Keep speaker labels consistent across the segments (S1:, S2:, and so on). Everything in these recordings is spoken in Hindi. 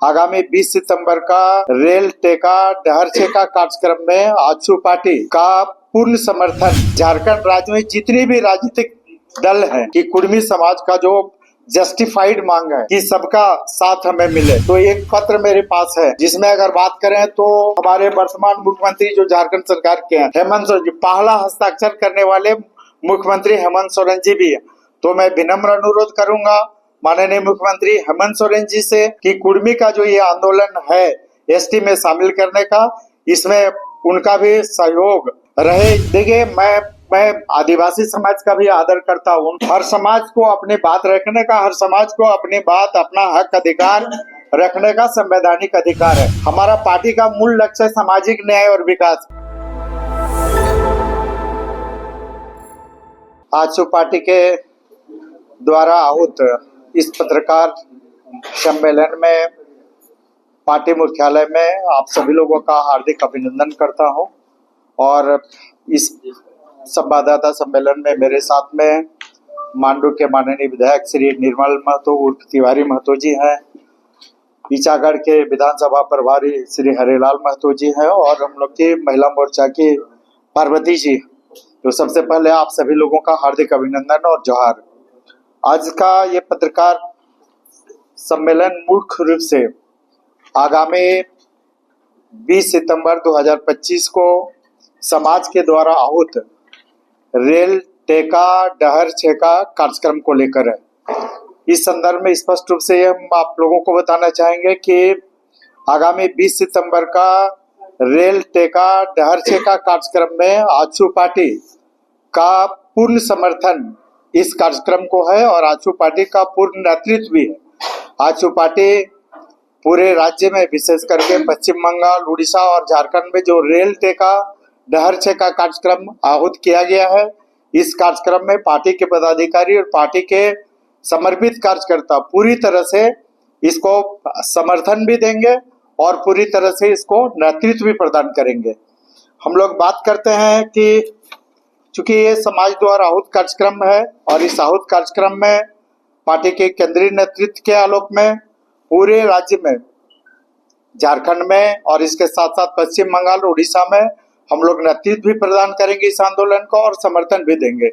S1: आगामी 20 सितंबर का रेल टेका डहर छेका कार्यक्रम में आजसू पार्टी का पूर्ण समर्थन झारखंड राज्य में जितनी भी राजनीतिक दल हैं कि कुर्मी समाज का जो जस्टिफाइड मांग है कि सबका साथ हमें मिले, तो एक पत्र मेरे पास है जिसमें अगर बात करें तो हमारे वर्तमान मुख्यमंत्री जो झारखंड सरकार के हैं हेमंत सोरेन जी, पहला हस्ताक्षर करने वाले मुख्यमंत्री हेमंत सोरेन जी भी है। तो मैं विनम्र अनुरोध करूंगा माननीय मुख्यमंत्री हेमंत सोरेन जी से कि कुर्मी का जो ये आंदोलन है एसटी में शामिल करने का, इसमें उनका भी सहयोग रहे। देखिए, मैं आदिवासी समाज का भी आदर करता हूँ। हर समाज को अपनी बात रखने का, हर समाज को अपनी बात, अपना हक अधिकार रखने का संवैधानिक अधिकार है। हमारा पार्टी का मूल लक्ष्य सामाजिक न्याय और विकास। आजसू पार्टी के द्वारा आहूत इस पत्रकार सम्मेलन में पार्टी मुख्यालय में आप सभी लोगों का हार्दिक अभिनंदन करता हूं। और इस संवाददाता सम्मेलन में मेरे साथ में मांडू के माननीय विधायक श्री निर्मल महतो उर्फ तिवारी महतो जी हैं, ईचागढ़ के विधानसभा प्रभारी श्री हरिलाल महतो जी हैं और हम लोग की महिला मोर्चा की पार्वती जी। तो सबसे पहले आप सभी लोगों का हार्दिक अभिनंदन और जोहार। आज का ये पत्रकार सम्मेलन मुख्य रूप से आगामी 20 सितंबर 2025 को समाज के द्वारा आहूत रेल टेका डहर छेका कार्यक्रम को लेकर है। इस संदर्भ में स्पष्ट रूप से हम आप लोगों को बताना चाहेंगे कि आगामी 20 सितंबर का रेल टेका डहर छेका कार्यक्रम में आजसू पार्टी का पूर्ण समर्थन इस कार्यक्रम को है और आजसू पार्टी का पूर्ण नेतृत्व भी है। आजसू पार्टी पूरे राज्य में, विशेष करके पश्चिम बंगाल, उड़ीसा और झारखंड में जो रेल टेका डहर छेका कार्यक्रम आहूत किया गया है, इस कार्यक्रम में पार्टी के पदाधिकारी और पार्टी के समर्पित कार्यकर्ता पूरी तरह से इसको समर्थन भी देंगे और पूरी तरह से इसको नेतृत्व भी प्रदान करेंगे। हम लोग बात करते हैं कि चूंकि ये समाज द्वारा आहूत कार्यक्रम है और इस आहूत कार्यक्रम में पार्टी के केंद्रीय नेतृत्व के आलोक में पूरे राज्य में, झारखंड में और इसके साथ साथ पश्चिम बंगाल और उड़ीसा में हम लोग नेतृत्व भी प्रदान करेंगे इस आंदोलन को और समर्थन भी देंगे।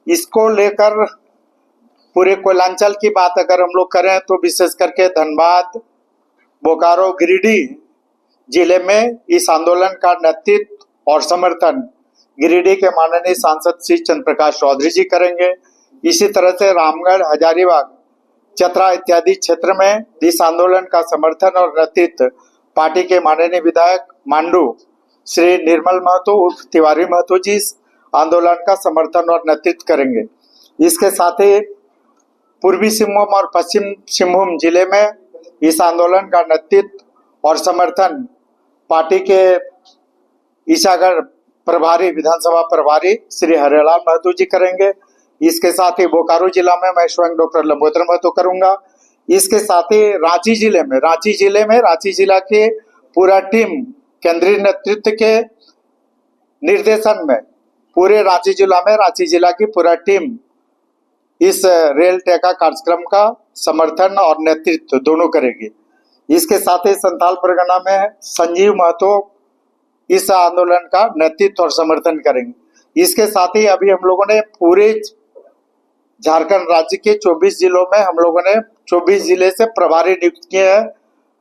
S1: इसको लेकर पूरे कोयलांचल की बात अगर हम लोग करें तो विशेष करके धनबाद, बोकारो, गिरिडीह जिले में इस आंदोलन का नेतृत्व और समर्थन गिरिडीह के माननीय सांसद श्री चंद्र प्रकाश चौधरी जी करेंगे। इसी तरह से रामगढ़, हजारीबाग, चतरा इत्यादि क्षेत्र में इस आंदोलन का समर्थन और नेतृत्व पार्टी के माननीय विधायक मांडू श्री निर्मल महतो उर्फ तिवारी महतो जी आंदोलन का समर्थन और नेतृत्व करेंगे। इसके साथ ही पूर्वी सिंहभूम और पश्चिम सिंहभूम जिले में इस आंदोलन का नेतृत्व और समर्थन पार्टी के ईचागढ़ प्रभारी, विधानसभा प्रभारी श्री हरिलाल महतो जी करेंगे। इसके साथ ही बोकारो जिला में मैं स्वयं डॉक्टर लंबोदर महतो करूंगा। इसके साथ ही रांची जिला के पूरा टीम केंद्रीय नेतृत्व के निर्देशन में पूरे रांची जिला की पूरा टीम इस रेल टेका कार्यक्रम का समर्थन और नेतृत्व दोनों करेगी। इसके साथ ही संथाल परगना में संजीव महतो इस आंदोलन का नेतृत्व और समर्थन करेंगे। इसके साथ ही अभी हम लोगों ने पूरे झारखंड राज्य के 24 जिलों में हम लोगों ने 24 जिले से प्रभारी नियुक्त किए हैं।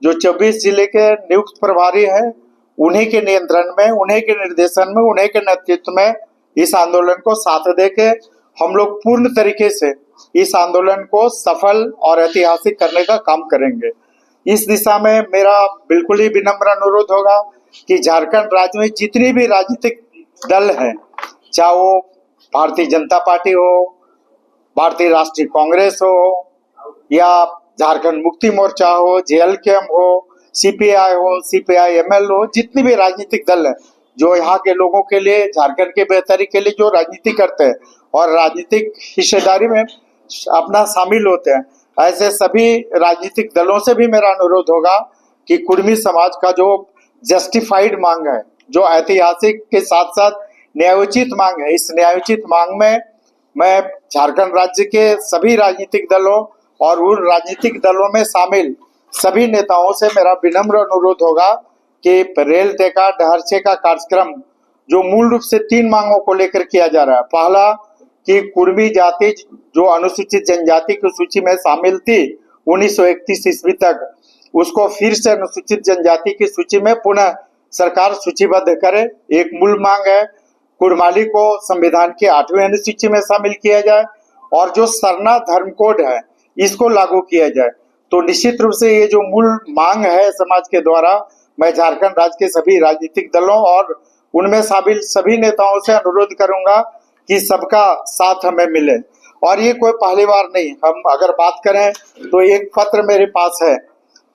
S1: जो 24 जिले के नियुक्त प्रभारी हैं उन्हीं के नियंत्रण में, उन्हीं के निर्देशन में, उन्हीं के नेतृत्व में इस आंदोलन को साथ देके हम लोग पूर्ण तरीके से इस आंदोलन को सफल और ऐतिहासिक करने का काम करेंगे। इस दिशा में मेरा बिल्कुल ही विनम्र अनुरोध होगा कि झारखंड राज्य में जितनी भी राजनीतिक दल हैं, चाहे वो भारतीय जनता पार्टी हो, भारतीय राष्ट्रीय कांग्रेस हो या झारखंड मुक्ति मोर्चा हो, जेएलकेएम हो, सीपीआई हो, सीपीआई-एमएल हो, जितनी भी राजनीतिक दल है जो यहाँ के लोगों के लिए, झारखंड के बेहतरी के लिए जो राजनीति करते हैं और राजनीतिक हिस्सेदारी में अपना शामिल होते हैं, ऐसे सभी राजनीतिक दलों से भी मेरा अनुरोध होगा कि कुर्मी समाज का जो जस्टिफाइड मांग है, जो ऐतिहासिक के साथ साथ न्यायोचित मांग है, इस न्यायोचित मांग में मैं झारखंड राज्य के सभी राजनीतिक दलों और उन राजनीतिक दलों में शामिल सभी नेताओं से मेरा विनम्र अनुरोध होगा कि रेल टेका ढहरछे का कार्यक्रम जो मूल रूप से 3 मांगों को लेकर किया जा रहा है। पहला कि कुर्मी जाति जो अनुसूचित जनजाति की सूची में शामिल थी 1931 ईस्वी तक, उसको फिर से अनुसूचित जनजाति की सूची में पुनः सरकार सूचीबद्ध करे। एक मूल मांग है। कुड़माली को संविधान की 8वीं अनुसूची में शामिल किया जाए और जो सरना धर्म कोड है इसको लागू किया जाए। तो निश्चित रूप से ये जो मूल मांग है समाज के द्वारा, मैं झारखंड राज्य के सभी राजनीतिक दलों और उनमें शामिल सभी नेताओं से अनुरोध करूंगा कि सबका साथ हमें मिले। और ये कोई पहली बार नहीं, हम अगर बात करें तो एक पत्र मेरे पास है।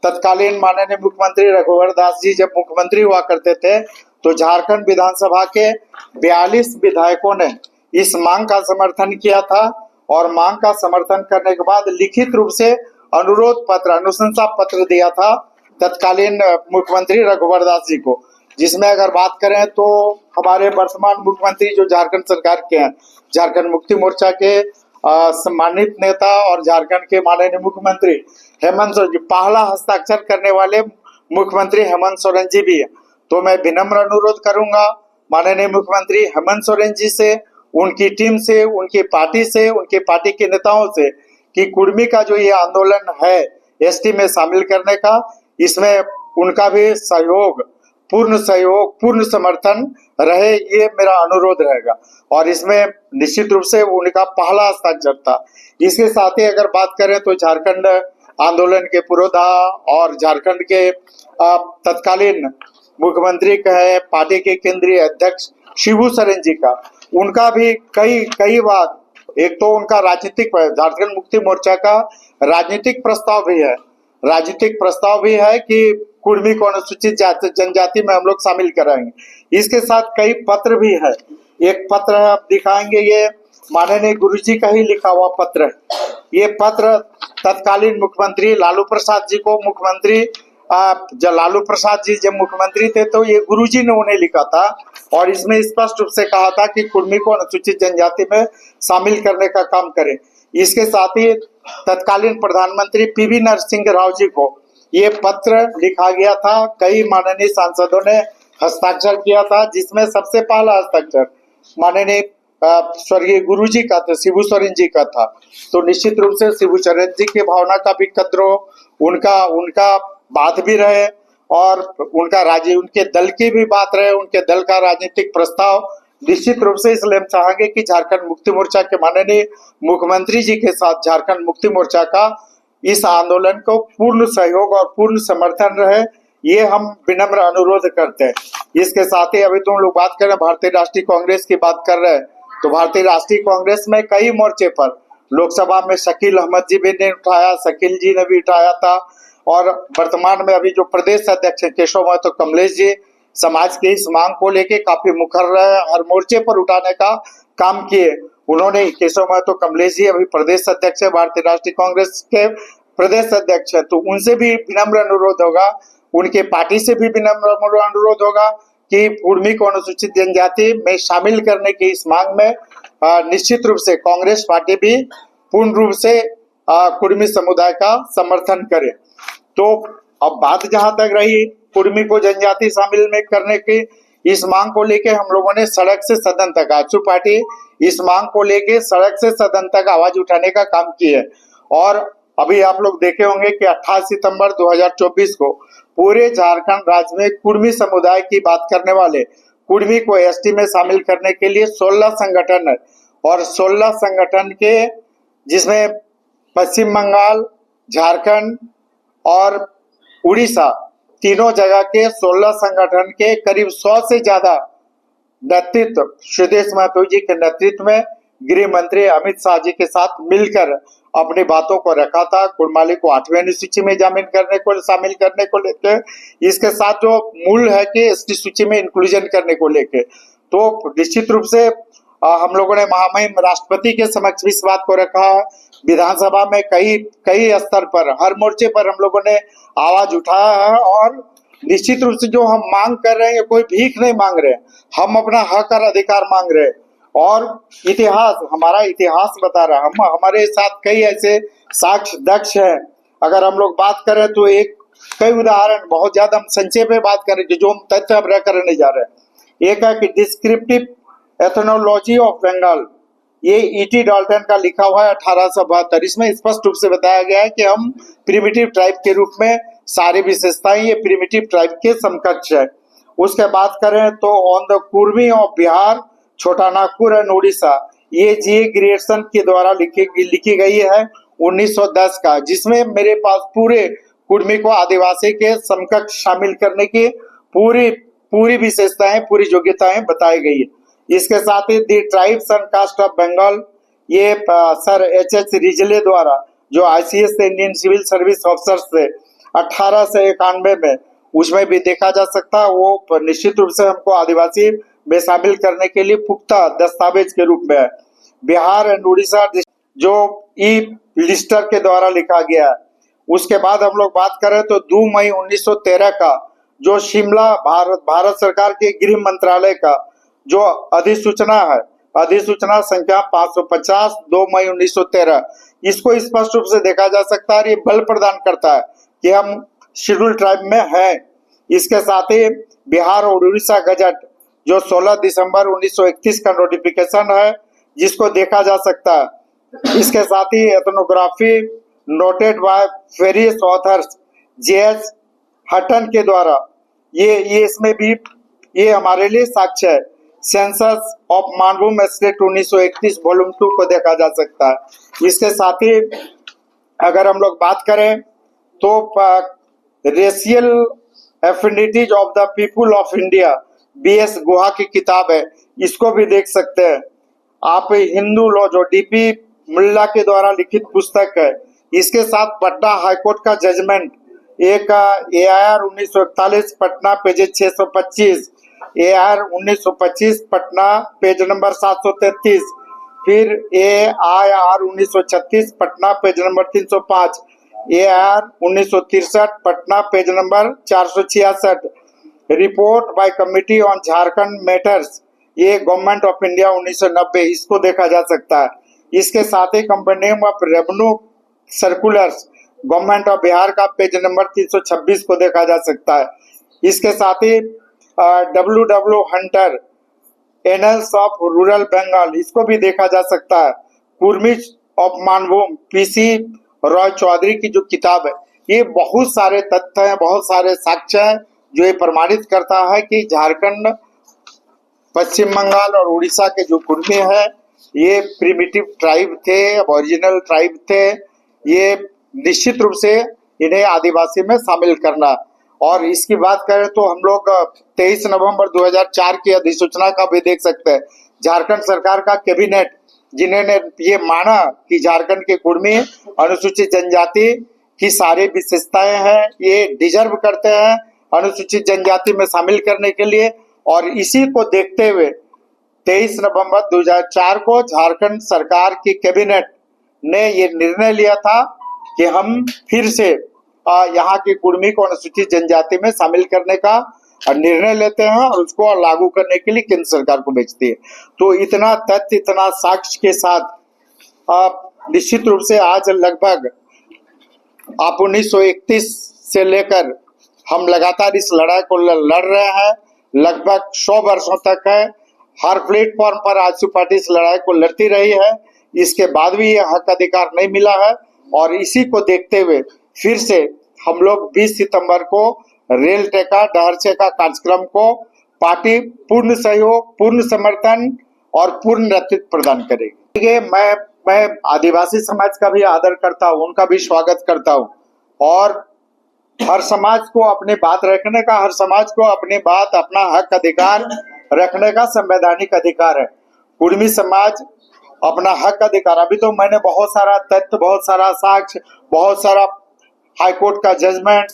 S1: तत्कालीन माननीय मुख्यमंत्री रघुवर दास जी जब मुख्यमंत्री हुआ करते थे तो झारखंड विधानसभा के 42 विधायकों ने इस मांग का समर्थन किया था और मांग का समर्थन करने के बाद लिखित रूप से अनुरोध पत्र, अनुशंसा पत्र दिया था तत्कालीन मुख्यमंत्री रघुवर दास जी को, जिसमें अगर बात करें तो हमारे वर्तमान मुख्यमंत्री जो झारखंड सरकार के हैं, झारखंड मुक्ति मोर्चा के सम्मानित नेता और झारखंड के माननीय मुख्यमंत्री हेमंत सोरेन जी, पहला हस्ताक्षर करने वाले मुख्यमंत्री हेमंत सोरेन जी भी है। तो मैं विनम्र अनुरोध करूंगा माननीय मुख्यमंत्री हेमंत सोरेन जी से, उनकी टीम से, उनकी पार्टी से, उनके पार्टी के नेताओं से कि कुर्मी का जो ये आंदोलन है एसटी में शामिल करने का, इसमें उनका भी सहयोग, पूर्ण समर्थन रहे, ये मेरा अनुरोध रहेगा। और इसमें निश्चित रूप से उनका पहला हस्ताक्षर था। इसके साथ ही अगर बात करें तो झारखंड आंदोलन के पुरोधा और झारखंड के तत्कालीन मुख्यमंत्री कहे पार्टी के केंद्रीय अध्यक्ष शिबू सोरेन जी का, उनका भी कई बार, एक तो उनका राजनीतिक, झारखंड मुक्ति मोर्चा का राजनीतिक प्रस्ताव भी है कि कुर्मी को अनुसूचित जनजाति में हम लोग शामिल कराएंगे। इसके साथ कई पत्र भी है। एक पत्र है, आप दिखाएंगे, ये माननीय गुरुजी का ही लिखा हुआ पत्र है। ये पत्र तत्कालीन मुख्यमंत्री लालू प्रसाद जी को, जब लालू प्रसाद जी जब मुख्यमंत्री थे तो ये गुरुजी ने उन्हें लिखा था और इसमें स्पष्ट रूप से कहा था कि कुर्मी को अनुसूचित जनजाति में शामिल करने का काम करें। इसके साथ ही तत्कालीन प्रधानमंत्री पीवी नरसिंह राव जी को ये पत्र लिखा गया था। कई माननीय सांसदों ने हस्ताक्षर किया था, जिसमें सबसे पहला हस्ताक्षर माननीय स्वर्गीय गुरुजी का था, शिबू सोरेन जी का था। तो निश्चित रूप से शिबू सोरेन जी की भावना का भी कद्र हो, उनका बात भी रहे और उनके दल की भी बात रहे, उनके दल का राजनीतिक प्रस्ताव निश्चित रूप से। इसलिए हम चाहेंगे कि झारखंड मुक्ति मोर्चा के माननीय मुख्यमंत्री जी के साथ झारखंड मुक्ति मोर्चा का इस आंदोलन को पूर्ण सहयोग और पूर्ण समर्थन रहे, ये हम विनम्र अनुरोध करते हैं। इसके साथ ही अभी तुम लोग बात कर रहे हैं भारतीय राष्ट्रीय कांग्रेस की बात कर रहे हैं, तो भारतीय राष्ट्रीय कांग्रेस में कई मोर्चे पर लोकसभा में शकील अहमद जी भी ने उठाया, शकील जी ने भी उठाया था और वर्तमान में अभी जो प्रदेश अध्यक्ष है केशव महतो कमलेश जी, समाज की इस मांग को लेके काफी मुखर रहे, हर मोर्चे पर उठाने का काम किए। उन्होंने, केशव महतो कमलेश जी अभी प्रदेश अध्यक्ष है, भारतीय राष्ट्रीय कांग्रेस के प्रदेश अध्यक्ष है, तो उनसे भी विनम्र अनुरोध होगा, उनके पार्टी से भी विनम्र अनुरोध होगा कि कुर्मी को अनुसूचित जनजाति में शामिल करने की इस मांग में निश्चित रूप से कांग्रेस पार्टी भी पूर्ण रूप से कुर्मी समुदाय का समर्थन करे। तो अब बात जहां तक रही कुर्मी को जनजाति शामिल में करने की, इस मांग को लेके हम लोगों ने सड़क से सदन तक, आजसू पार्टी इस मांग को लेके सड़क से सदन तक आवाज उठाने का काम की है। और अभी आप लोग देखे होंगे कि 28 सितंबर 2024 को पूरे झारखंड राज्य में कुर्मी समुदाय की बात करने वाले, कुर्मी को एसटी में शामिल करने के लिए 16 संगठन है और 16 संगठन के, जिसमें पश्चिम बंगाल, झारखंड और उड़ीसा, तीनों जगह के 16 संगठन के करीब 100 से ज्यादा नेतृत्व सुदेश महतो जी के नेतृत्व में गृह मंत्री अमित शाह जी के साथ मिलकर अपनी बातों को रखा था। कुड़माली को 8वीं अनुसूची में शामिल करने को लेकर, इसके साथ जो मूल है कि एसटी सूची में इंक्लूजन करने को लेकर, तो निश्चित रूप से हम लोगों ने महामहिम राष्ट्रपति के समक्ष भी इस बात को रखा है। विधानसभा में कई स्तर पर, हर मोर्चे पर हम लोगों ने आवाज उठाया है और निश्चित रूप से जो हम मांग कर रहे हैं, कोई भीख नहीं मांग रहे, हम अपना हक और अधिकार मांग रहे हैं। और हमारा इतिहास बता रहा है, हमारे साथ कई ऐसे साक्ष्य दक्ष हैं अगर हम लोग बात करें तो एक कई उदाहरण, बहुत ज्यादा हम संक्षेप में बात करें जो हम तथ्य अब करने जा रहे हैं। एक है कि डिस्क्रिप्टिव एथनोलॉजी ऑफ बंगाल, ये ईटी डाल्टन का लिखा हुआ है 1872। इसमें स्पष्ट रूप से बताया गया है कि हम प्रिमिटिव ट्राइब के रूप में सारी विशेषताएं ये प्रिमिटिव ट्राइब के समकक्ष है। उसके बात करें तो on the Kurmi of Bihar, छोटा नागपुर एंड उड़ीसा, ये जी ग्रियर्सन के द्वारा लिखी गई है 1910 का, जिसमें मेरे पास पूरे कुर्मी को आदिवासी के समकक्ष शामिल करने की पूरी विशेषताएं, पूरी योग्यताएं बताई गई है। इसके साथ ही the tribes and caste of Bengal, ये सर एच रिजले द्वारा, जो आईसीएस से इंडियन सिविल सर्विस ऑफिसर्स थे 1891 में, उसमें भी देखा जा सकता है। वो निश्चित रूप से हमको आदिवासी में शामिल करने के लिए पुख्ता दस्तावेज के रूप में है। बिहार एंड उड़ीसा जो ई लिस्टर के द्वारा लिखा गया है। उसके बाद हम लोग बात करें तो 2 मई 1913 का जो शिमला भारत सरकार के गृह मंत्रालय का जो अधिसूचना है, अधिसूचना संख्या 550 2 मई 1913, इसको स्पष्ट रूप से देखा जा सकता है। ये बल प्रदान करता है कि हम शेड्यूल ट्राइब में हैं। इसके साथ ही बिहार और उड़ीसा गजट जो 16 दिसंबर 1931 का नोटिफिकेशन है, जिसको देखा जा सकता है। इसके साथ ही ethnography noted by various authors JH Hutton के द्वारा, ये इसमें भी ये हमारे लिए साक्ष्य है। Census of Manbhum state 1931 volume 2 को देखा जा सकता है। इसके साथ ही अगर हम लोग बात करें तो racial affinities of the people of India, BS Guha की किताब है, इसको भी देख सकते हैं आप। हिंदू लॉ जो डीपी मुल्ला के द्वारा लिखित पुस्तक है। इसके साथ पटना हाईकोर्ट का जजमेंट, एक AIR 1941 Patna page 625, AIR 1925 Patna page number 733, फिर AIR 1936 Patna page number 305, AIR 1963 Patna page number 466, report by committee on Jharkhand matters, ये गवर्नमेंट ऑफ इंडिया 1990, इसको देखा जा सकता है। इसके साथ ही company of revenue circulars government of Bihar का पेज नंबर 326 को देखा जा सकता है। इसके साथ ही W Hunter annals of rural Bengal, इसको भी देखा जा सकता है। कुर्मी ऑफ मानभूम पीसी रॉय चौधरी की जो किताब है, ये बहुत सारे तथ्य हैं, बहुत सारे साक्ष्य हैं जो ये प्रमाणित करता है कि झारखंड, पश्चिम बंगाल और उड़ीसा के जो कुर्मी है ये प्रिमिटिव ट्राइब थे, ओरिजिनल ट्राइब थे। ये निश्चित रूप से इन्हें आदिवासी में शामिल करना। और इसकी बात करें तो हम लोग 23 नवंबर 2004 की अधिसूचना का भी देख सकते हैं। झारखंड सरकार का कैबिनेट, जिन्होंने ये माना कि झारखंड के कुर्मी अनुसूचित जनजाति की सारी विशेषताएं हैं, ये डिजर्व करते हैं अनुसूचित जनजाति में शामिल करने के लिए। और इसी को देखते हुए 23 नवंबर 2004 को झारखंड सरकार की कैबिनेट ने ये निर्णय लिया था कि हम फिर से यहाँ के कुर्मी को अनुसूचित जनजाति में शामिल करने का निर्णय लेते हैं और उसको लागू करने के लिए केंद्र सरकार को भेजती है। तो इतना तथ्य, इतना साक्ष्य के साथ निश्चित रूप से आज लगभग आप 1931 से लेकर हम लगातार इस लड़ाई को लड़ रहे हैं, लगभग 100 वर्षों तक है। हर प्लेटफॉर्म पर आजसू पार्टी इस लड़ाई को लड़ती रही है, इसके बाद भी ये हक अधिकार नहीं मिला है। और इसी को देखते हुए फिर से हम लोग 20 सितंबर को रेल टेका डहरचे का कार्यक्रम को पार्टी पूर्ण सहयोग, पूर्ण समर्थन और पूर्ण नेतृत्व प्रदान करेगी। मैं आदिवासी समाज का भी आदर करता हूँ, उनका भी स्वागत करता हूँ। और हर समाज को अपनी बात रखने का, हर समाज को अपनी बात, अपना हक अधिकार रखने का संवैधानिक अधिकार है। कुर्मी समाज अपना हक अधिकार, अभी तो मैंने बहुत सारा तथ्य, बहुत सारा साक्ष्य, बहुत सारा हाईकोर्ट का जजमेंट,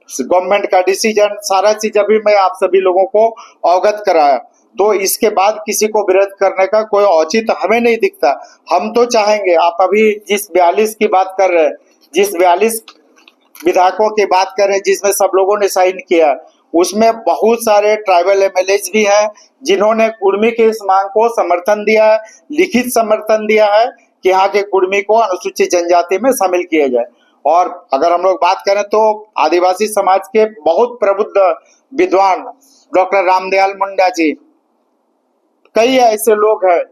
S1: गवर्नमेंट का डिसीजन, सारा चीज अभी मैं आप सभी लोगों को अवगत कराया। तो इसके बाद किसी को विरोध करने का कोई औचित्य हमें नहीं दिखता। हम तो चाहेंगे, आप अभी जिस 42 की बात कर रहे हैं, जिस 42 विधायकों की बात करें जिसमें सब लोगों ने साइन किया, उसमें बहुत सारे ट्राइबल एमएलएज भी हैं जिन्होंने कुर्मी के इस मांग को समर्थन दिया है, लिखित समर्थन दिया है कि यहाँ के कुर्मी को अनुसूचित जनजाति में शामिल किया जाए। और अगर हम लोग बात करें तो आदिवासी समाज के बहुत प्रबुद्ध विद्वान डॉक्टर रामदयाल मुंडा जी, कई ऐसे लोग हैं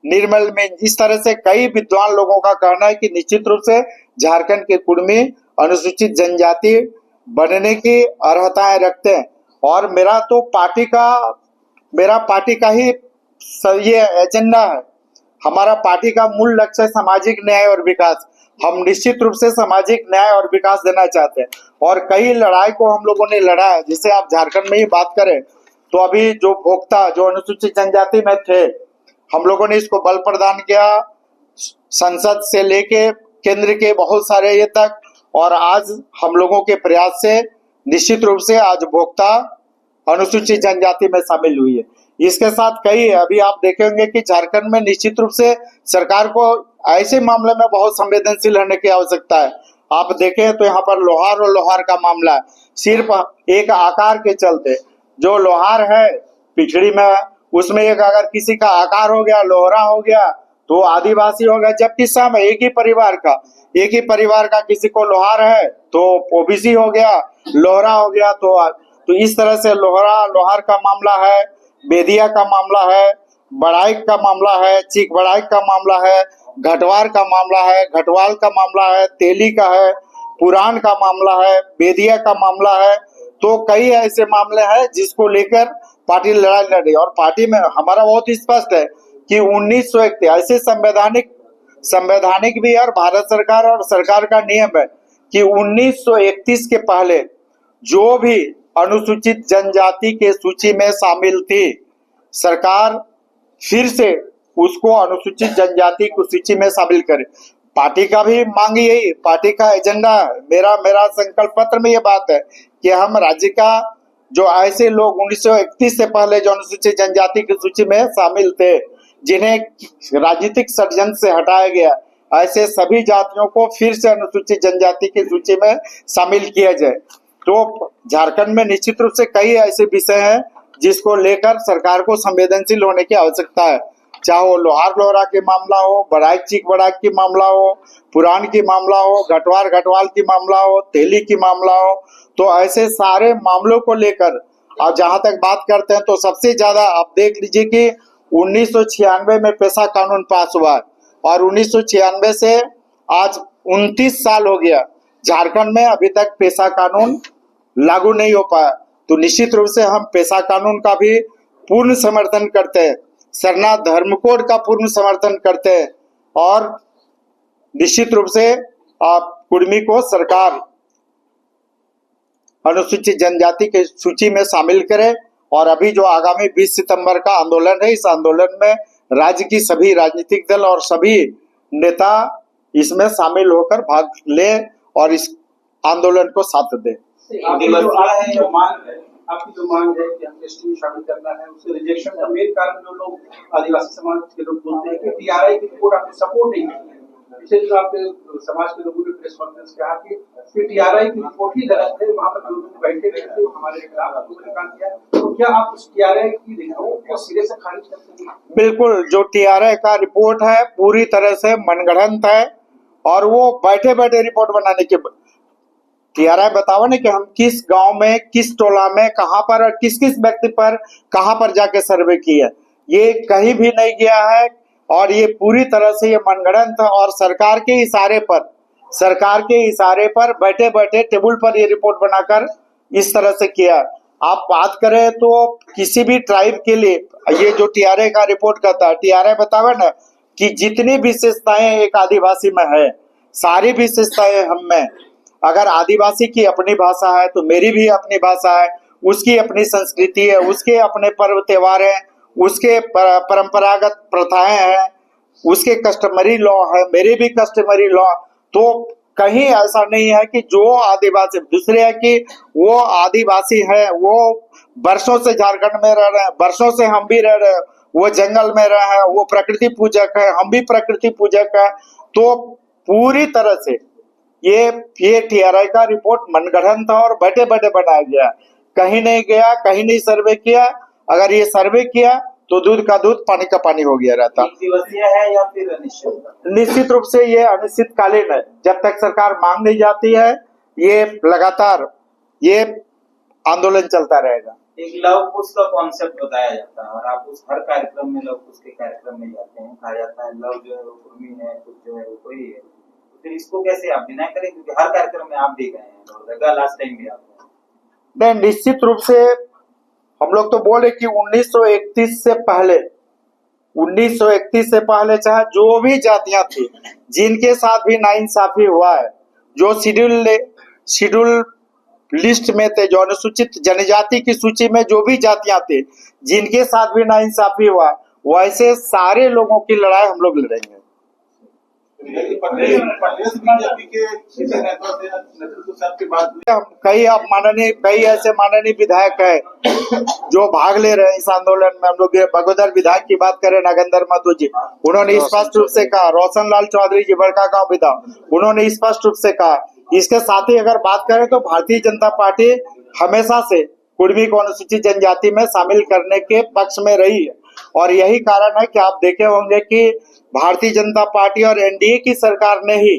S1: निर्मल में, इस तरह से कई विद्वान लोगों का कहना है कि निश्चित रूप से झारखंड के कुर्मी अनुसूचित जनजाति बनने की अर्हताएं रखते हैं। और मेरा पार्टी का ही ये एजेंडा है। हमारा पार्टी का मूल लक्ष्य है सामाजिक न्याय और विकास। हम निश्चित रूप से सामाजिक न्याय और विकास देना चाहते हैं और कई लड़ाई को हम लोगों ने लड़ा है। जैसे आप झारखंड में ही बात करें तो अभी जो भोक्ता जो अनुसूचित जनजाति में थे, हम लोगों ने इसको बल प्रदान किया, संसद से लेके केंद्र के बहुत सारे ये तक, और आज हम लोगों के प्रयास से निश्चित रूप से आज भोक्ता अनुसूचित जनजाति में शामिल हुई है। इसके साथ कई अभी आप देखेंगे कि झारखंड में निश्चित रूप से सरकार को ऐसे मामले में बहुत संवेदनशील रहने की आवश्यकता है। आप देखें तो यहाँ पर लोहार और लोहार का मामला है, सिर्फ एक आकार के चलते जो लोहार है पिछड़ी में, उसमें एक अगर किसी का आकार हो गया, लोहरा हो गया तो आदिवासी हो गया। जबकि सब एक ही परिवार का किसी को लोहार है तो ओबीसी हो गया, लोहरा हो गया। तो इस तरह से लोहार का मामला है, बेदिया का मामला है, बड़ाइक का मामला है, चीक बड़ाइक का मामला है, घटवार का मामला है, घटवाल का मामला है, तेली का है, पुराण का मामला है, बेदिया का मामला है। तो कई ऐसे मामले हैं जिसको लेकर पार्टी लड़ाई लड़ रही है। और पार्टी में हमारा बहुत स्पष्ट है कि 1931 ऐसे संवैधानिक भी है और भारत सरकार और सरकार का नियम है कि 1931 के पहले जो भी अनुसूचित जनजाति के सूची में शामिल थी, सरकार फिर से उसको अनुसूचित जनजाति की सूची में शामिल करे। पार्टी का भी मांग यही, पार्टी का एजेंडा, मेरा संकल्प पत्र में ये बात है कि हम राज्य का जो ऐसे लोग 1931 से पहले जो अनुसूचित जनजाति की सूची में शामिल थे, जिन्हें राजनीतिक षड्यंत्र से हटाया गया, ऐसे सभी जातियों को फिर से अनुसूचित जनजाति की सूची में शामिल किया जाए। तो झारखंड में निश्चित रूप से कई ऐसे विषय हैं जिसको लेकर सरकार को संवेदनशील होने की आवश्यकता है, चाहे वो लोहार लोहरा की मामला हो, बड़ाइक चीक बड़ाइक की मामला हो, पुराण की मामला हो, घटवाल की मामला हो, तेली की मामला हो। तो ऐसे सारे मामलों को लेकर आप जहां तक बात करते हैं तो सबसे ज्यादा आप देख लीजिए कि 1996 में पेशा कानून पास हुआ है और 1996 से आज 29 साल हो गया, झारखंड में अभी तक पेशा कानून लागू नहीं हो पाया। तो निश्चित रूप से हम पेशा कानून का भी पूर्ण समर्थन करते हैं, सरना धर्म कोड का पूर्ण समर्थन करते हैं और निश्चित रूप से कुर्मी को सरकार अनुसूचित जनजाति की सूची में शामिल करे। और अभी जो आगामी 20 सितंबर का आंदोलन है, इस आंदोलन में राज्य की सभी राजनीतिक दल और सभी नेता इसमें शामिल होकर भाग ले और इस आंदोलन को साथ दे।
S2: आपकी जो मांग है कि हम एसटी में शामिल करना है, उसके रिजेक्शन का मेन कारण जो लोग आदिवासी समाज के लोग बोलते हैं कि टीआरआई की रिपोर्ट आपने सपोर्ट नहीं की है। पिछले दिन आपने समाज के लोगों ने प्रेस कॉन्फ्रेंस कहा कि टीआरआई की रिपोर्ट ही गलत है, वहां पर जो लोग बैठे हुए थे हमारे खिलाफ आपने काम किया। तो क्या आप उस टीआरआई की रिपोर्ट को सिरे से खारिज करते हैं?
S1: बिल्कुल, जो टीआरआई का रिपोर्ट है पूरी तरह से मनगढ़ंत है और वो बैठे बैठे रिपोर्ट बनाने के टीआरआई बताओ ना कि हम किस गांव में, किस टोला में, कहां पर और किस किस व्यक्ति पर कहां पर जाके सर्वे किया, ये कहीं भी नहीं गया है। और ये पूरी तरह से ये मनगढ़ंत और सरकार के इशारे पर बैठे बैठे टेबल पर ये रिपोर्ट बनाकर इस तरह से किया। आप बात करें तो किसी भी ट्राइब के लिए ये जो टीआरआई का रिपोर्ट करता है, टीआरआई बतावे ना कि जितनी विशेषताएं एक आदिवासी में है, सारी विशेषताएं हम में। अगर आदिवासी की अपनी भाषा है तो मेरी भी अपनी भाषा है, उसकी अपनी संस्कृति है, उसके अपने पर्व त्योहार हैं, उसके परंपरागत प्रथाएं हैं, उसके कस्टमरी लॉ है, मेरे भी कस्टमरी लॉ। तो कहीं ऐसा नहीं है कि जो आदिवासी, दूसरे है कि वो आदिवासी है, वो वर्षों से झारखंड में रह रहे हैं, वर्षों से हम भी रह रहे हैं, वो जंगल में रहे हैं, वो प्रकृति पूजक है, हम भी प्रकृति पूजक है। तो पूरी तरह से ये टीआरआई का रिपोर्ट मनगढ़ंत था और बैठे बैठे बनाया गया, कहीं नहीं गया, कहीं नहीं सर्वे किया। अगर ये सर्वे किया तो दूध का दूध पानी का पानी हो गया रहता।
S2: एक दिवसीय है या फिर अनिश्चित?
S1: निश्चित रूप से ये अनिश्चितकालीन है। जब तक सरकार मांग नहीं जाती है, ये लगातार ये आंदोलन चलता रहेगा।
S2: एक लव कुश का कॉन्सेप्ट बताया जाता है और आप उस हर कार्यक्रम में लव कुश के कार्यक्रम में जाते हैं, कहा जाता है लव जो है वो कुर्मी है, कुछ जो है वो कोई है, तो फिर इसको कैसे आप डिनाई करें, क्योंकि हर कार्यक्रम में आप भी गए हैं और लास्ट टाइम भी आप गए।
S1: नहीं, निश्चित रूप से हम लोग तो बोले कि 1931 से पहले चाहे जो भी जातियां थी जिनके साथ भी नाइंसाफी हुआ है, जो शेड्यूल लिस्ट में थे, जो अनुसूचित जनजाति की सूची में जो भी जातियां थे जिनके साथ भी नाइंसाफी हुआ, वैसे सारे लोगों की लड़ाई हम लोग लड़ेंगे। कई ऐसे माननीय विधायक हैं जो भाग ले रहे हैं इस आंदोलन में। हम लोग बगोदर विधायक की बात करें, नागेंद्र महतो जी, उन्होंने स्पष्ट रूप से कहा। रोशन लाल चौधरी जी, बड़का गांव विधायक, उन्होंने स्पष्ट रूप से कहा। इसके साथ ही अगर बात करें तो भारतीय जनता पार्टी हमेशा से कुर्मी को अनुसूचित जनजाति में शामिल करने के पक्ष में रही है और यही कारण है कि आप देखे होंगे कि भारतीय जनता पार्टी और एनडीए की सरकार ने ही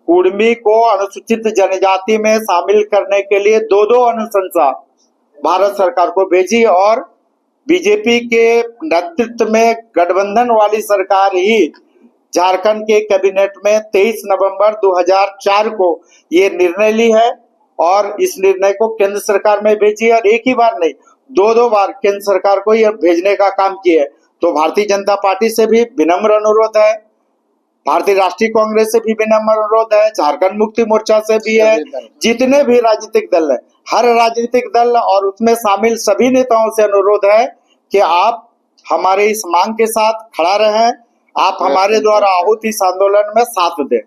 S1: कुर्मी को अनुसूचित जनजाति में शामिल करने के लिए दो अनुशंसा भारत सरकार को भेजी और बीजेपी के नेतृत्व में गठबंधन वाली सरकार ही झारखंड के कैबिनेट में 23 नवंबर 2004 को ये निर्णय ली है और इस निर्णय को केंद्र सरकार में भेजी और एक ही बार नहीं, दो बार केंद्र सरकार को यह भेजने का काम किया है। तो भारतीय जनता पार्टी से भी विनम्र अनुरोध है, भारतीय राष्ट्रीय कांग्रेस से भी विनम्र अनुरोध है, झारखंड मुक्ति मोर्चा से भी है, जितने भी राजनीतिक दल है, हर राजनीतिक दल और उसमें शामिल सभी नेताओं से अनुरोध है कि आप हमारे इस मांग के साथ खड़ा रहें, आप हमारे द्वारा आहूत इस आंदोलन में साथ दें।